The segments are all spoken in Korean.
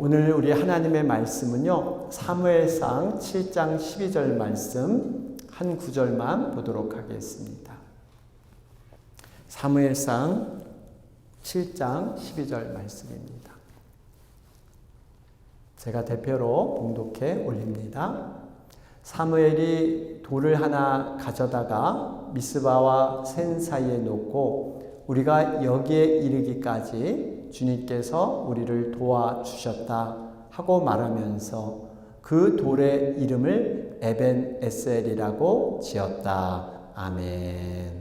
오늘 우리 하나님의 말씀은요, 사무엘상 7장 12절 말씀 한 구절만 보도록 하겠습니다. 사무엘상 7장 12절 말씀입니다. 제가 대표로 봉독해 올립니다. 사무엘이 돌을 하나 가져다가 미스바와 센 사이에 놓고 우리가 여기에 이르기까지 주님께서 우리를 도와주셨다 하고 말하면서 그 돌의 이름을 에벤 에셀이라고 지었다. 아멘.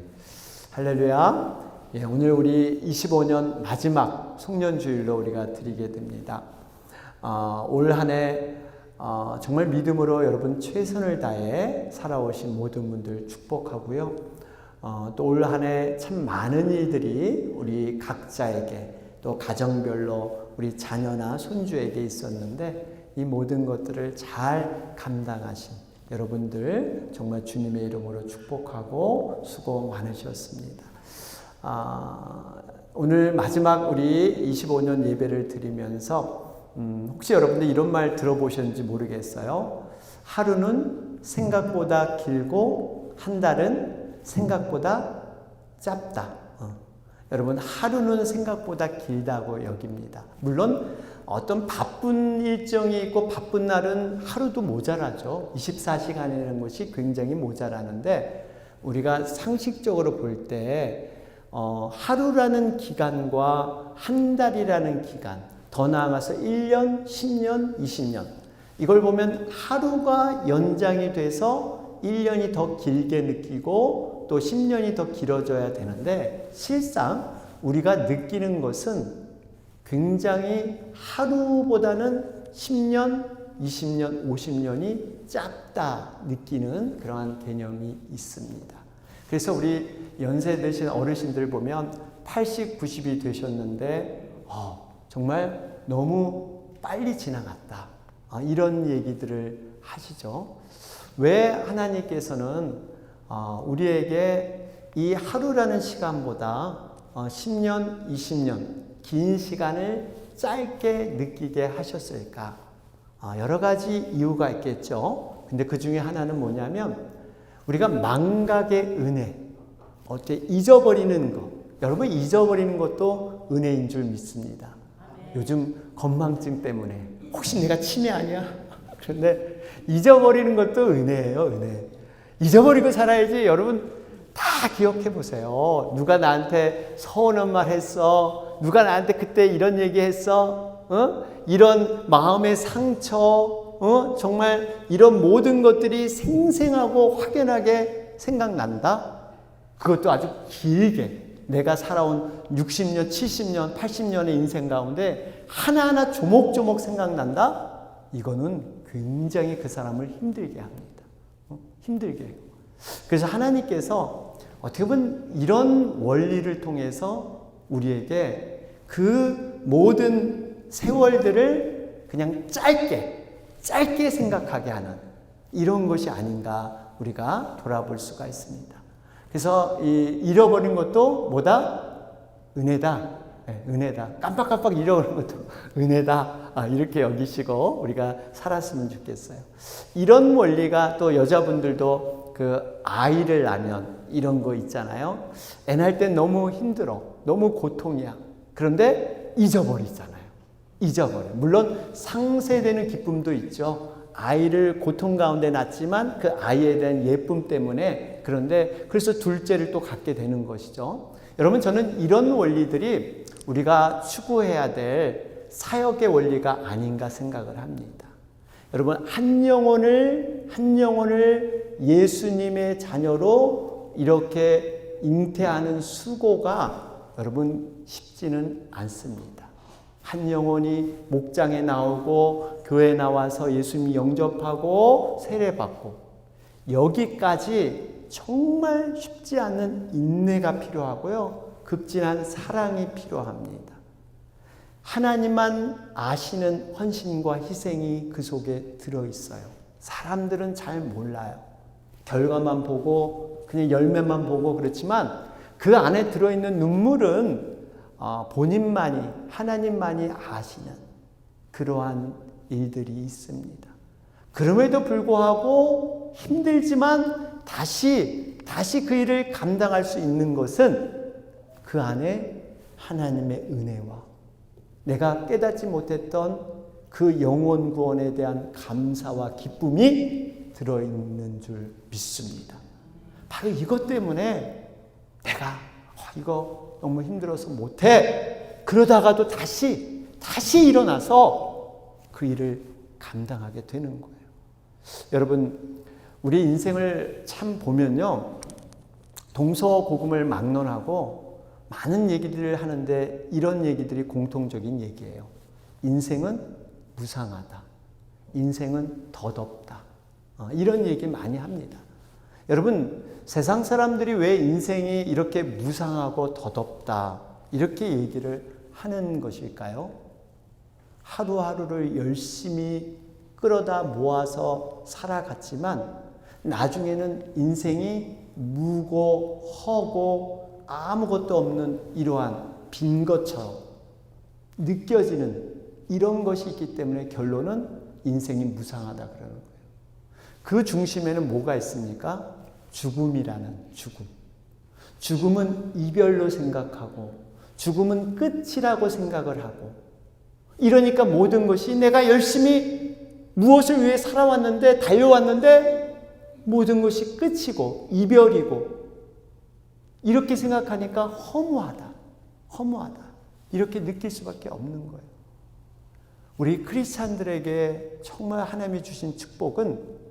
할렐루야. 예, 오늘 우리 25년 마지막 송년주일로 우리가 드리게 됩니다. 올 한 해 정말 믿음으로 여러분 최선을 다해 살아오신 모든 분들 축복하고요. 또 올 한 해 참 많은 일들이 우리 각자에게 또 가정별로 우리 자녀나 손주에게 있었는데 이 모든 것들을 잘 감당하신 여러분들 정말 주님의 이름으로 축복하고 수고 많으셨습니다. 오늘 마지막 우리 25년 예배를 드리면서 혹시 여러분들 이런 말 들어보셨는지 모르겠어요. 하루는 생각보다 길고 한 달은 생각보다 짧다. 여러분, 하루는 생각보다 길다고 여깁니다. 물론 어떤 바쁜 일정이 있고 바쁜 날은 하루도 모자라죠. 24시간이라는 것이 굉장히 모자라는데 우리가 상식적으로 볼 때 하루라는 기간과 한 달이라는 기간, 더 나아가서 1년, 10년, 20년 이걸 보면 하루가 연장이 돼서 1년이 더 길게 느끼고 또 10년이 더 길어져야 되는데 실상 우리가 느끼는 것은 굉장히 하루보다는 10년, 20년, 50년이 짧다 느끼는 그러한 개념이 있습니다. 그래서 우리 연세 드신 어르신들 보면 80, 90이 되셨는데 정말 너무 빨리 지나갔다. 이런 얘기들을 하시죠. 왜 하나님께서는 우리에게 이 하루라는 시간보다 10년, 20년 긴 시간을 짧게 느끼게 하셨을까? 여러 가지 이유가 있겠죠. 근데 그 중에 하나는 뭐냐면 우리가 망각의 은혜, 잊어버리는 것. 여러분 잊어버리는 것도 은혜인 줄 믿습니다. 요즘 건망증 때문에 혹시 내가 치매 아니야? 그런데 잊어버리는 것도 은혜예요, 은혜. 잊어버리고 살아야지. 여러분 다 기억해 보세요. 누가 나한테 서운한 말 했어? 누가 나한테 그때 이런 얘기 했어? 이런 마음의 상처, 정말 이런 모든 것들이 생생하고 확연하게 생각난다? 그것도 아주 길게 내가 살아온 60년, 70년, 80년의 인생 가운데 하나하나 조목조목 생각난다? 이거는 굉장히 그 사람을 힘들게 합니다. 힘들게 해요. 그래서 하나님께서 어떻게 보면 이런 원리를 통해서 우리에게 그 모든 세월들을 그냥 짧게 생각하게 하는 이런 것이 아닌가 우리가 돌아볼 수가 있습니다. 그래서 잃어버린 것도 뭐다? 은혜다. 네, 은혜다. 깜빡깜빡 잃어버린 것도 은혜다. 이렇게 여기시고 우리가 살았으면 좋겠어요. 이런 원리가 또 여자분들도 그 아이를 낳으면 이런 거 있잖아요. 애 낳을 땐 너무 힘들어. 너무 고통이야. 그런데 잊어버리잖아요. 잊어버려. 물론 상쇄되는 기쁨도 있죠. 아이를 고통 가운데 낳지만 그 아이에 대한 예쁨 때문에 그런데 그래서 둘째를 또 갖게 되는 것이죠. 여러분 저는 이런 원리들이 우리가 추구해야 될 사역의 원리가 아닌가 생각을 합니다. 여러분 한 영혼을 예수님의 자녀로 이렇게 잉태하는 수고가 여러분 쉽지는 않습니다. 한 영혼이 목장에 나오고 교회에 나와서 예수님 영접하고 세례받고 여기까지 정말 쉽지 않은 인내가 필요하고요. 급진한 사랑이 필요합니다. 하나님만 아시는 헌신과 희생이 그 속에 들어있어요. 사람들은 잘 몰라요. 결과만 보고 그냥 열매만 보고 그렇지만 그 안에 들어있는 눈물은 본인만이 하나님만이 아시는 그러한 일들이 있습니다. 그럼에도 불구하고 힘들지만 다시 그 일을 감당할 수 있는 것은 그 안에 하나님의 은혜와 내가 깨닫지 못했던 그 영혼 구원에 대한 감사와 기쁨이 들어있는 줄 믿습니다. 바로 이것 때문에 내가 이거 너무 힘들어서 못해. 그러다가도 다시 일어나서 그 일을 감당하게 되는 거예요. 여러분, 우리 인생을 참 보면요, 동서고금을 막론하고 많은 얘기들을 하는데 이런 얘기들이 공통적인 얘기예요. 인생은 무상하다. 인생은 덧없다. 이런 얘기 많이 합니다. 여러분, 세상 사람들이 왜 인생이 이렇게 무상하고 덧없다 이렇게 얘기를 하는 것일까요? 하루하루를 열심히 끌어다 모아서 살아갔지만 나중에는 인생이 무고 허고 아무것도 없는 이러한 빈 것처럼 느껴지는 이런 것이 있기 때문에 결론은 인생이 무상하다 그러는 거예요. 그 중심에는 뭐가 있습니까? 죽음이라는 죽음. 죽음은 이별로 생각하고 죽음은 끝이라고 생각을 하고, 이러니까 모든 것이 내가 열심히 무엇을 위해 살아왔는데 달려왔는데 모든 것이 끝이고 이별이고 이렇게 생각하니까 허무하다 이렇게 느낄 수밖에 없는 거예요. 우리 크리스찬들에게 정말 하나님이 주신 축복은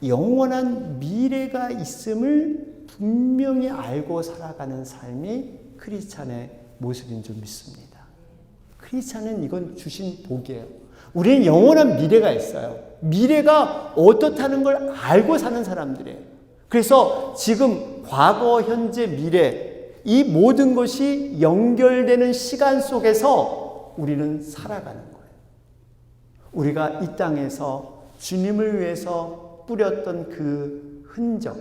영원한 미래가 있음을 분명히 알고 살아가는 삶이 크리스찬의 모습인 줄 믿습니다. 크리스찬은 이건 주신 복이에요. 우리는 영원한 미래가 있어요. 미래가 어떻다는 걸 알고 사는 사람들이에요. 그래서 지금 과거, 현재, 미래 이 모든 것이 연결되는 시간 속에서 우리는 살아가는 거예요. 우리가 이 땅에서 주님을 위해서 뿌렸던 그 흔적,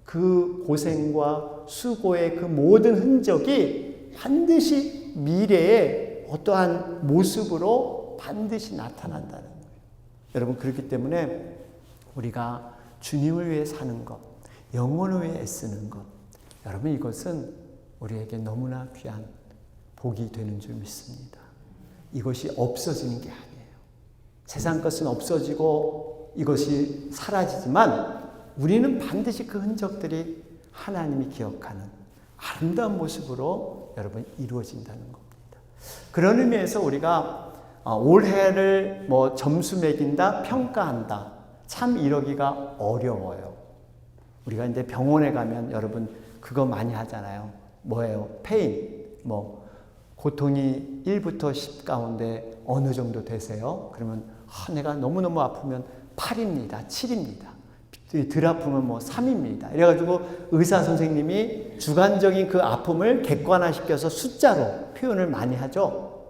그 고생과 수고의 그 모든 흔적이 반드시 미래에 어떠한 모습으로 반드시 나타난다는 거예요. 여러분, 그렇기 때문에 우리가 주님을 위해 사는 것, 영혼을 위해 애쓰는 것, 여러분 이것은 우리에게 너무나 귀한 복이 되는 줄 믿습니다. 이것이 없어지는 게 아니에요. 세상 것은 없어지고 이것이 사라지지만 우리는 반드시 그 흔적들이 하나님이 기억하는 아름다운 모습으로 여러분 이루어진다는 겁니다. 그런 의미에서 우리가 올해를 점수 매긴다, 평가한다, 참 이러기가 어려워요. 우리가 이제 병원에 가면 여러분 그거 많이 하잖아요. 뭐예요? 페인, 고통이 1부터 10 가운데 어느 정도 되세요? 그러면 내가 너무너무 아프면 8입니다. 7입니다. 덜 아프면 3입니다. 이래가지고 의사 선생님이 주관적인 그 아픔을 객관화시켜서 숫자로 표현을 많이 하죠.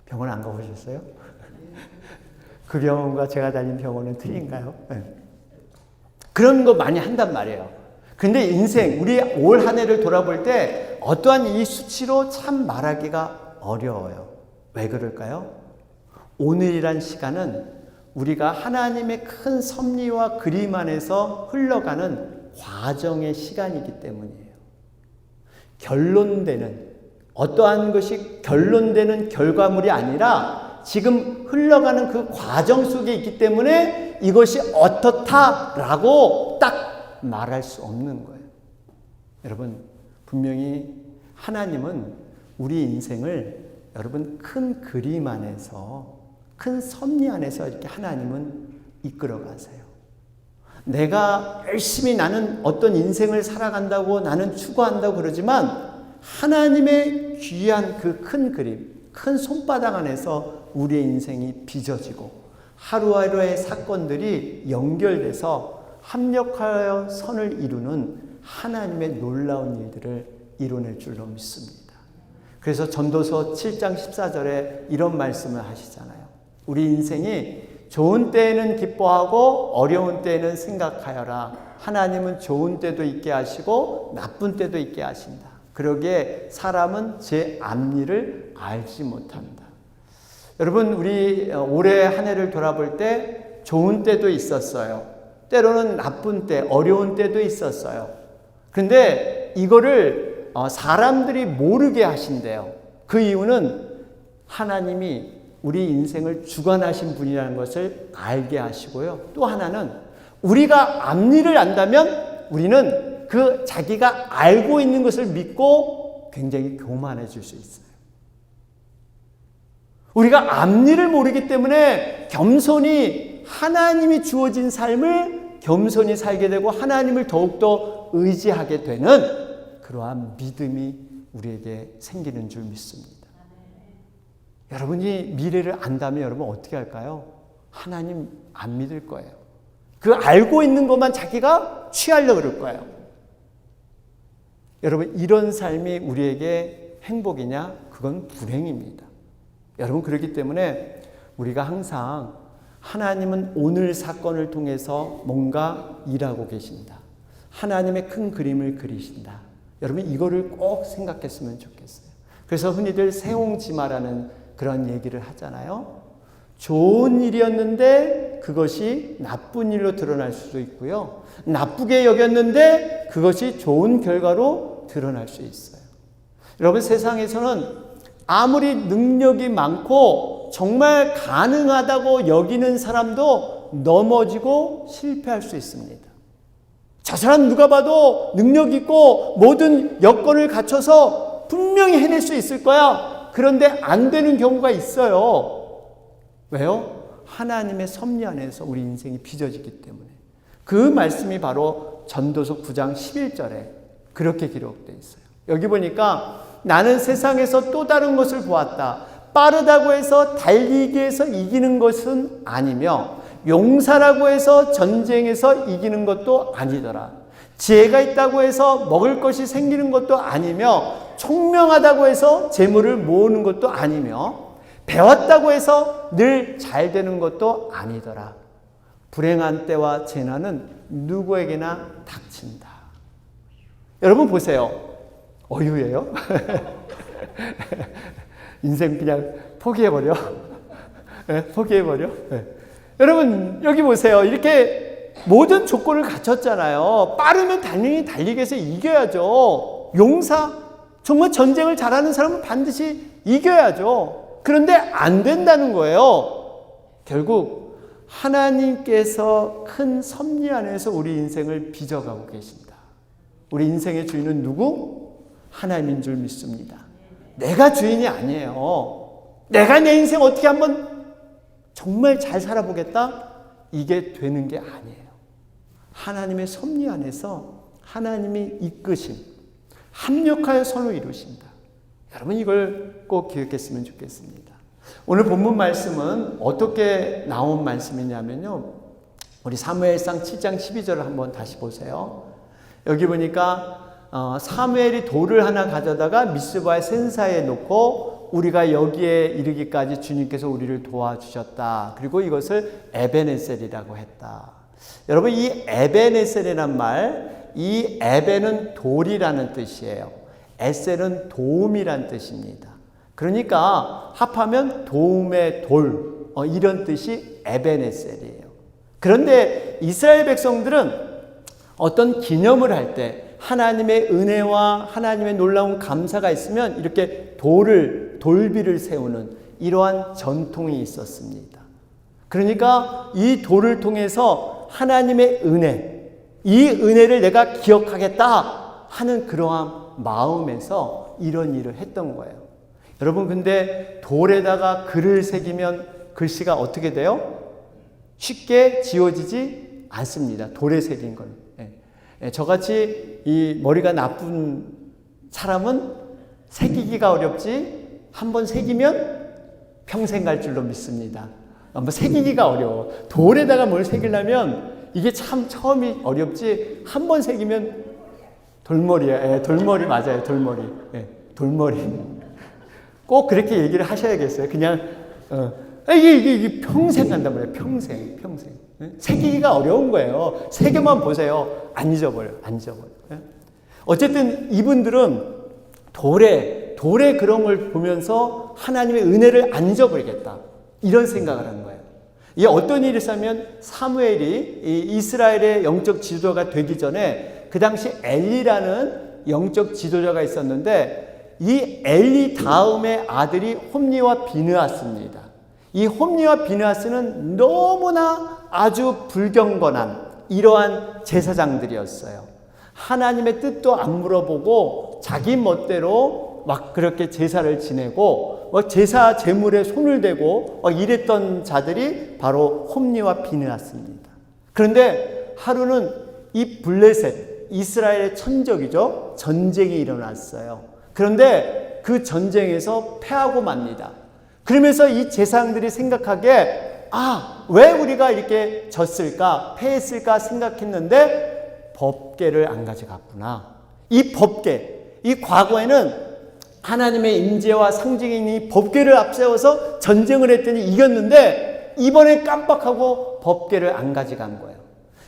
병원 안 가보셨어요? 그 병원과 제가 다닌 병원은 틀린가요? 네. 그런 거 많이 한단 말이에요. 근데 인생, 우리 올 한 해를 돌아볼 때 어떠한 이 수치로 참 말하기가 어려워요. 왜 그럴까요? 오늘이란 시간은 우리가 하나님의 큰 섭리와 그림 안에서 흘러가는 과정의 시간이기 때문이에요. 결론되는, 어떠한 것이 결론되는 결과물이 아니라 지금 흘러가는 그 과정 속에 있기 때문에 이것이 어떻다라고 딱 말할 수 없는 거예요. 여러분, 분명히 하나님은 우리 인생을 여러분 큰 그림 안에서, 큰 섭리 안에서 이렇게 하나님은 이끌어 가세요. 내가 열심히 나는 어떤 인생을 살아간다고 나는 추구한다고 그러지만 하나님의 귀한 그 큰 그림, 큰 손바닥 안에서 우리의 인생이 빚어지고 하루하루의 사건들이 연결돼서 합력하여 선을 이루는 하나님의 놀라운 일들을 이뤄낼 줄로 믿습니다. 그래서 전도서 7장 14절에 이런 말씀을 하시잖아요. 우리 인생이 좋은 때에는 기뻐하고 어려운 때에는 생각하여라. 하나님은 좋은 때도 있게 하시고 나쁜 때도 있게 하신다. 그러기에 사람은 제 앞일을 알지 못한다. 여러분, 우리 올해 한 해를 돌아볼 때 좋은 때도 있었어요. 때로는 나쁜 때, 어려운 때도 있었어요. 그런데 이거를 사람들이 모르게 하신대요. 그 이유는 하나님이 우리 인생을 주관하신 분이라는 것을 알게 하시고요. 또 하나는 우리가 앞일을 안다면 우리는 그 자기가 알고 있는 것을 믿고 굉장히 교만해질 수 있어요. 우리가 앞일을 모르기 때문에 겸손히 하나님이 주어진 삶을 겸손히 살게 되고 하나님을 더욱더 의지하게 되는 그러한 믿음이 우리에게 생기는 줄 믿습니다. 여러분이 미래를 안다면 여러분 어떻게 할까요? 하나님 안 믿을 거예요. 그 알고 있는 것만 자기가 취하려고 그럴 거예요. 여러분, 이런 삶이 우리에게 행복이냐? 그건 불행입니다. 여러분, 그렇기 때문에 우리가 항상 하나님은 오늘 사건을 통해서 뭔가 일하고 계신다. 하나님의 큰 그림을 그리신다. 여러분, 이거를 꼭 생각했으면 좋겠어요. 그래서 흔히들 세옹지마라는 그런 얘기를 하잖아요. 좋은 일이었는데 그것이 나쁜 일로 드러날 수도 있고요. 나쁘게 여겼는데 그것이 좋은 결과로 드러날 수 있어요. 여러분, 세상에서는 아무리 능력이 많고 정말 가능하다고 여기는 사람도 넘어지고 실패할 수 있습니다. 저 사람 누가 봐도 능력 있고 모든 여건을 갖춰서 분명히 해낼 수 있을 거야. 그런데 안 되는 경우가 있어요. 왜요? 하나님의 섭리 안에서 우리 인생이 빚어지기 때문에. 그 말씀이 바로 전도서 9장 11절에 그렇게 기록되어 있어요. 여기 보니까 나는 세상에서 또 다른 것을 보았다. 빠르다고 해서 달리기 해서 이기는 것은 아니며 용사라고 해서 전쟁에서 이기는 것도 아니더라. 지혜가 있다고 해서 먹을 것이 생기는 것도 아니며 총명하다고 해서 재물을 모으는 것도 아니며 배웠다고 해서 늘 잘 되는 것도 아니더라. 불행한 때와 재난은 누구에게나 닥친다. 여러분 보세요. 어유예요? 인생 그냥 포기해버려. 네, 포기해버려. 네. 여러분 여기 보세요. 이렇게 모든 조건을 갖췄잖아요. 빠르면 당연히 달리기에서 이겨야죠. 용사, 정말 전쟁을 잘하는 사람은 반드시 이겨야죠. 그런데 안 된다는 거예요. 결국 하나님께서 큰 섭리 안에서 우리 인생을 빚어가고 계신다. 우리 인생의 주인은 누구? 하나님인 줄 믿습니다. 내가 주인이 아니에요. 내가 내 인생 어떻게 한번 정말 잘 살아보겠다? 이게 되는 게 아니에요. 하나님의 섭리 안에서 하나님이 이끄심, 합력하여 선을 이루신다. 여러분 이걸 꼭 기억했으면 좋겠습니다. 오늘 본문 말씀은 어떻게 나온 말씀이냐면요. 우리 사무엘상 7장 12절을 한번 다시 보세요. 여기 보니까 사무엘이 돌을 하나 가져다가 미스바의 센사에 놓고 우리가 여기에 이르기까지 주님께서 우리를 도와주셨다. 그리고 이것을 에벤에셀이라고 했다. 여러분 이 에벤에셀이란 말, 이 에벤은 돌이라는 뜻이에요. 에셀은 도움이란 뜻입니다. 그러니까 합하면 도움의 돌, 이런 뜻이 에벤에셀이에요. 그런데 이스라엘 백성들은 어떤 기념을 할 때 하나님의 은혜와 하나님의 놀라운 감사가 있으면 이렇게 돌비를 세우는 이러한 전통이 있었습니다. 그러니까 이 돌을 통해서 하나님의 은혜, 이 은혜를 내가 기억하겠다 하는 그러한 마음에서 이런 일을 했던 거예요. 여러분 근데 돌에다가 글을 새기면 글씨가 어떻게 돼요? 쉽게 지워지지 않습니다. 돌에 새긴 건. 저같이 이 머리가 나쁜 사람은 새기기가 어렵지 한번 새기면 평생 갈 줄로 믿습니다. 한번 새기기가 어려워. 돌에다가 뭘 새기려면 이게 참 처음이 어렵지 한번 새기면 돌머리야. 돌머리 맞아요. 돌머리. 돌머리. 꼭 그렇게 얘기를 하셔야겠어요. 그냥 이게 평생 간단 말이에요. 평생. 새기기가 어려운 거예요. 새겨만 보세요. 안 잊어버려요. 어쨌든 이분들은 돌에 그런 걸 보면서 하나님의 은혜를 안 잊어버리겠다. 이런 생각을 한 거예요. 이게 어떤 일이 있었냐면 사무엘이 이 이스라엘의 영적 지도자가 되기 전에 그 당시 엘리라는 영적 지도자가 있었는데 이 엘리 다음의 아들이 홈리와 비느하스입니다. 이 홈리와 비느하스는 너무나 아주 불경건한 이러한 제사장들이었어요. 하나님의 뜻도 안 물어보고 자기 멋대로 막 그렇게 제사를 지내고 제사 제물에 손을 대고 이랬던 자들이 바로 홈리와 비느하스입니다. 그런데 하루는 이 블레셋, 이스라엘의 천적이죠. 전쟁이 일어났어요. 그런데 그 전쟁에서 패하고 맙니다. 그러면서 이 제사장들이 생각하기에 왜 우리가 이렇게 졌을까, 패했을까 생각했는데 법궤를 안 가져갔구나. 이 법궤, 이 과거에는 하나님의 임재와 상징인 이 법궤를 앞세워서 전쟁을 했더니 이겼는데 이번에 깜빡하고 법궤를 안 가져간 거예요.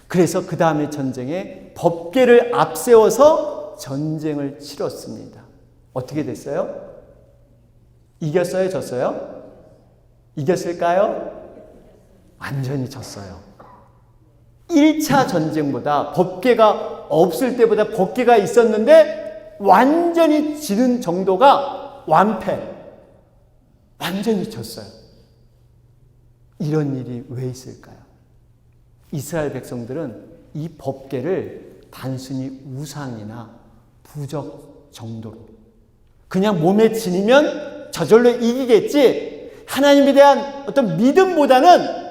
그래서 그 다음에 전쟁에 법궤를 앞세워서 전쟁을 치렀습니다. 어떻게 됐어요? 이겼어요? 졌어요? 이겼을까요? 완전히 졌어요. 1차 전쟁보다 법궤가 없을 때보다 법궤가 있었는데 완전히 지는 정도가 완패. 완전히 졌어요. 이런 일이 왜 있을까요? 이스라엘 백성들은 이 법궤를 단순히 우상이나 부적 정도로 그냥 몸에 지니면 저절로 이기겠지, 하나님에 대한 어떤 믿음보다는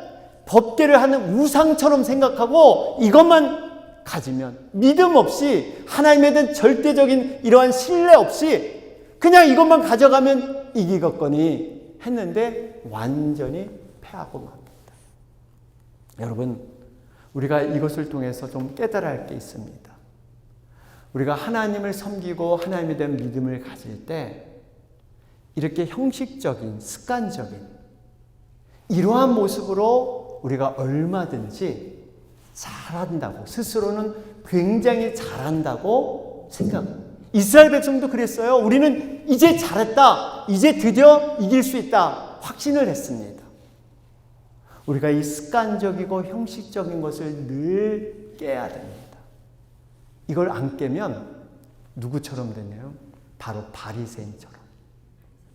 법궤를 하는 우상처럼 생각하고 이것만 가지면 믿음 없이 하나님에 대한 절대적인 이러한 신뢰 없이 그냥 이것만 가져가면 이기겠거니 했는데 완전히 패하고 맙니다. 여러분, 우리가 이것을 통해서 좀 깨달아야 할 게 있습니다. 우리가 하나님을 섬기고 하나님에 대한 믿음을 가질 때 이렇게 형식적인, 습관적인 이러한 모습으로 우리가 얼마든지 잘한다고, 스스로는 굉장히 잘한다고 생각합니다. 이스라엘 백성도 그랬어요. 우리는 이제 잘했다, 이제 드디어 이길 수 있다 확신을 했습니다. 우리가 이 습관적이고 형식적인 것을 늘 깨야 됩니다. 이걸 안 깨면 누구처럼 되나요? 바로 바리새인처럼.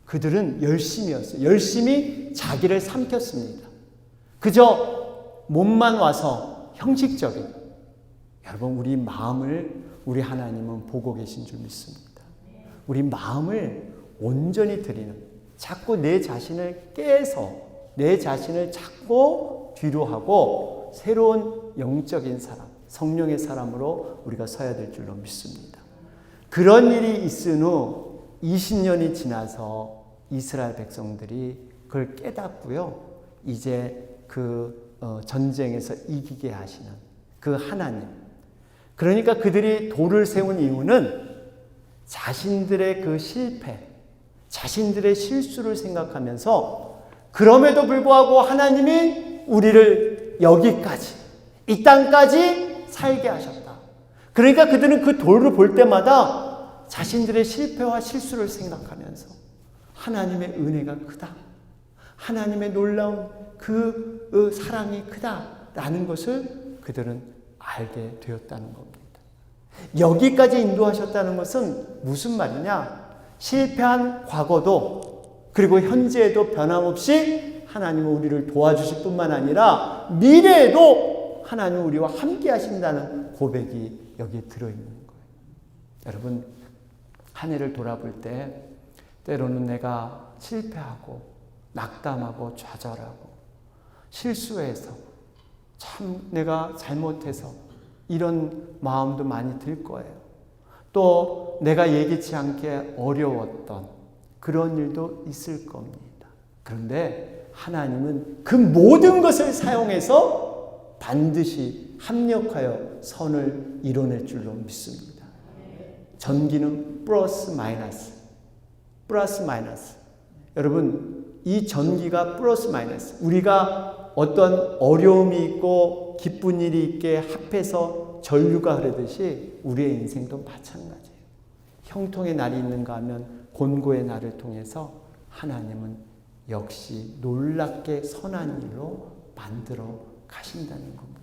그들은 열심이었어요. 열심히 자기를 삼켰습니다. 그저 몸만 와서 형식적인. 여러분, 우리 마음을 우리 하나님은 보고 계신 줄 믿습니다. 우리 마음을 온전히 드리는, 자꾸 내 자신을 깨서 내 자신을 자꾸 뒤로 하고 새로운 영적인 사람, 성령의 사람으로 우리가 서야 될 줄로 믿습니다. 그런 일이 있은 후 20년이 지나서 이스라엘 백성들이 그걸 깨닫고요. 이제 그 전쟁에서 이기게 하시는 그 하나님. 그러니까 그들이 돌을 세운 이유는 자신들의 그 실패, 자신들의 실수를 생각하면서 그럼에도 불구하고 하나님이 우리를 여기까지, 이 땅까지 살게 하셨다. 그러니까 그들은 그 돌을 볼 때마다 자신들의 실패와 실수를 생각하면서 하나님의 은혜가 크다, 하나님의 놀라운 그 사랑이 크다라는 것을 그들은 알게 되었다는 겁니다. 여기까지 인도하셨다는 것은 무슨 말이냐? 실패한 과거도 그리고 현재에도 변함없이 하나님은 우리를 도와주실 뿐만 아니라 미래에도 하나님은 우리와 함께 하신다는 고백이 여기에 들어있는 거예요. 여러분, 한 해를 돌아볼 때 때로는 내가 실패하고 낙담하고 좌절하고 실수해서 참 내가 잘못해서 이런 마음도 많이 들 거예요. 또 내가 예기치 않게 어려웠던 그런 일도 있을 겁니다. 그런데 하나님은 그 모든 것을 사용해서 반드시 합력하여 선을 이뤄낼 줄로 믿습니다. 전기는 플러스 마이너스, 플러스 마이너스. 여러분, 이 전기가 플러스 마이너스. 우리가 어떤 어려움이 있고 기쁜 일이 있게 합해서 전류가 흐르듯이 우리의 인생도 마찬가지예요. 형통의 날이 있는가 하면 곤고의 날을 통해서 하나님은 역시 놀랍게 선한 일로 만들어 가신다는 겁니다.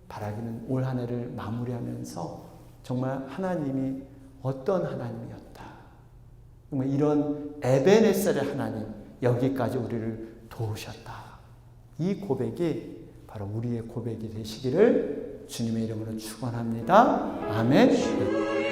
바라기는 올 한 해를 마무리하면서 정말 하나님이 어떤 하나님이었다. 정말 이런 에베네셀의 하나님, 여기까지 우리를 도우셨다. 이 고백이 바로 우리의 고백이 되시기를 주님의 이름으로 축원합니다. 아멘.